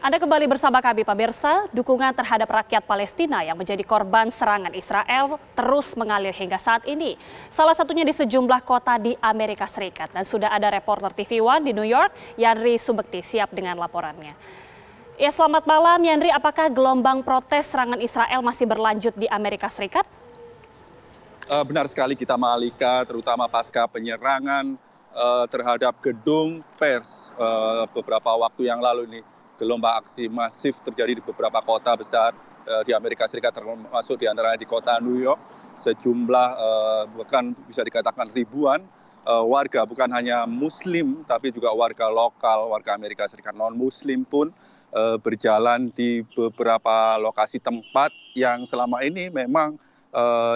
Anda kembali bersama kami, pemirsa. Dukungan terhadap rakyat Palestina yang menjadi korban serangan Israel terus mengalir hingga saat ini. Salah satunya di sejumlah kota di Amerika Serikat. Dan sudah ada reporter TV One di New York, Yanri Subekti, siap dengan laporannya. Ya, selamat malam Yanri. Apakah gelombang protes serangan Israel masih berlanjut di Amerika Serikat? Benar sekali kita Malika, terutama pasca penyerangan terhadap gedung pers beberapa waktu yang lalu ini. Gelombang aksi masif terjadi di beberapa kota besar di Amerika Serikat, termasuk di antaranya di kota New York. Sejumlah bahkan bisa dikatakan ribuan warga, bukan hanya Muslim tapi juga warga lokal, warga Amerika Serikat non-Muslim pun berjalan di beberapa lokasi tempat yang selama ini memang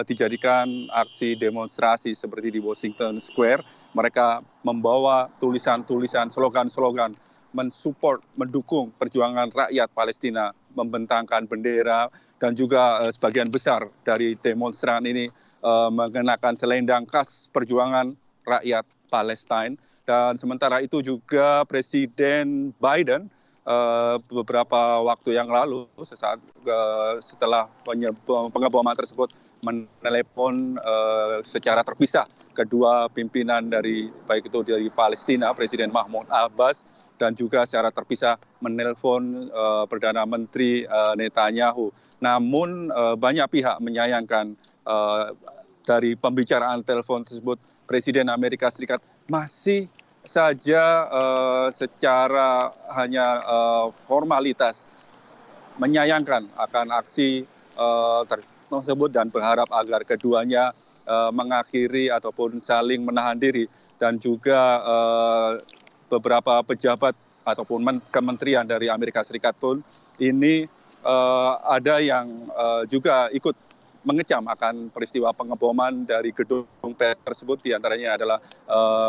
dijadikan aksi demonstrasi seperti di Washington Square. Mereka membawa tulisan-tulisan, slogan-slogan mensupport, mendukung perjuangan rakyat Palestina, membentangkan bendera, dan juga sebagian besar dari demonstran ini mengenakan selendang khas perjuangan rakyat Palestina. Dan sementara itu juga Presiden Biden beberapa waktu yang lalu, sesaat setelah pengeboman tersebut, menelepon secara terpisah kedua pimpinan dari baik itu dari Palestina, Presiden Mahmud Abbas, dan juga secara terpisah menelpon Perdana Menteri Netanyahu. Namun banyak pihak menyayangkan dari pembicaraan telepon tersebut, Presiden Amerika Serikat masih saja secara hanya formalitas menyayangkan akan aksi tersebut dan berharap agar keduanya mengakhiri ataupun saling menahan diri. Dan juga beberapa pejabat ataupun kementerian dari Amerika Serikat pun ini ada yang juga ikut mengecam akan peristiwa pengeboman dari gedung pers tersebut. Di antaranya adalah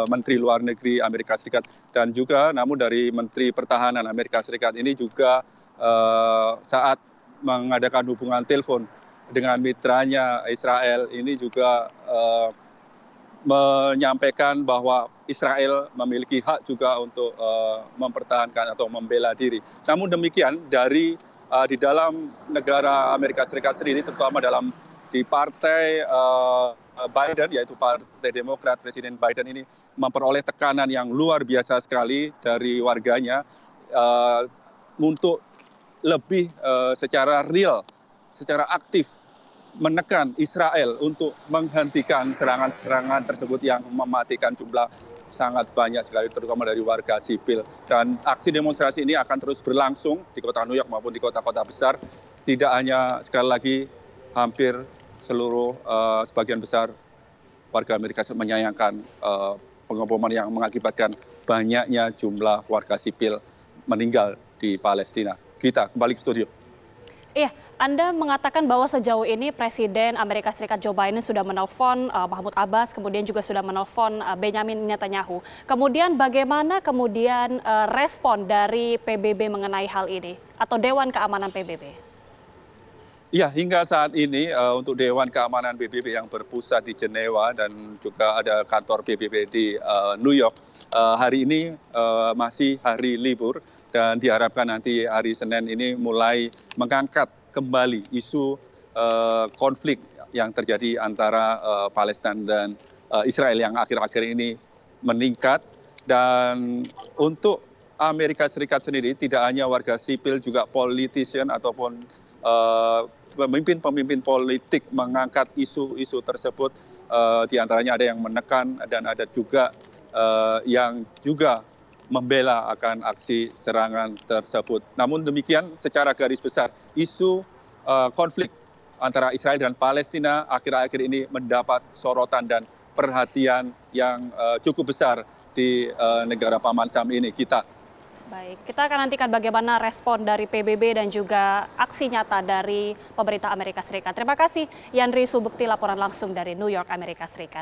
Menteri Luar Negeri Amerika Serikat, dan juga namun dari Menteri Pertahanan Amerika Serikat ini juga saat mengadakan hubungan telepon dengan mitranya Israel ini juga menyampaikan bahwa Israel memiliki hak juga untuk mempertahankan atau membela diri. Namun demikian, di dalam negara Amerika Serikat sendiri, terutama di partai Biden, yaitu Partai Demokrat, Presiden Biden ini memperoleh tekanan yang luar biasa sekali dari warganya untuk lebih secara real, secara aktif menekan Israel untuk menghentikan serangan-serangan tersebut yang mematikan jumlah sangat banyak sekali, terutama dari warga sipil. Dan aksi demonstrasi ini akan terus berlangsung di kota New York maupun di kota-kota besar. Tidak hanya, sekali lagi, hampir seluruh sebagian besar warga Amerika menyayangkan pengeboman yang mengakibatkan banyaknya jumlah warga sipil meninggal di Palestina. Kita kembali ke studio. Iya, Anda mengatakan bahwa sejauh ini Presiden Amerika Serikat Joe Biden sudah menelpon Mahmud Abbas, kemudian juga sudah menelpon Benjamin Netanyahu. Kemudian bagaimana respon dari PBB mengenai hal ini atau Dewan Keamanan PBB? Ya, hingga saat ini untuk Dewan Keamanan PBB yang berpusat di Jenewa dan juga ada kantor PBB di New York, hari ini masih hari libur. Dan diharapkan nanti hari Senin ini mulai mengangkat kembali isu konflik yang terjadi antara Palestina dan Israel yang akhir-akhir ini meningkat. Dan untuk Amerika Serikat sendiri, tidak hanya warga sipil, juga politician ataupun pemimpin-pemimpin politik mengangkat isu-isu tersebut. Di antaranya ada yang menekan dan ada juga yang juga membela akan aksi serangan tersebut. Namun demikian, secara garis besar, isu konflik antara Israel dan Palestina akhir-akhir ini mendapat sorotan dan perhatian yang cukup besar di negara Paman Sam ini. Baik, kita akan nantikan bagaimana respon dari PBB dan juga aksi nyata dari pemerintah Amerika Serikat. Terima kasih Yanri Subekti, laporan langsung dari New York, Amerika Serikat.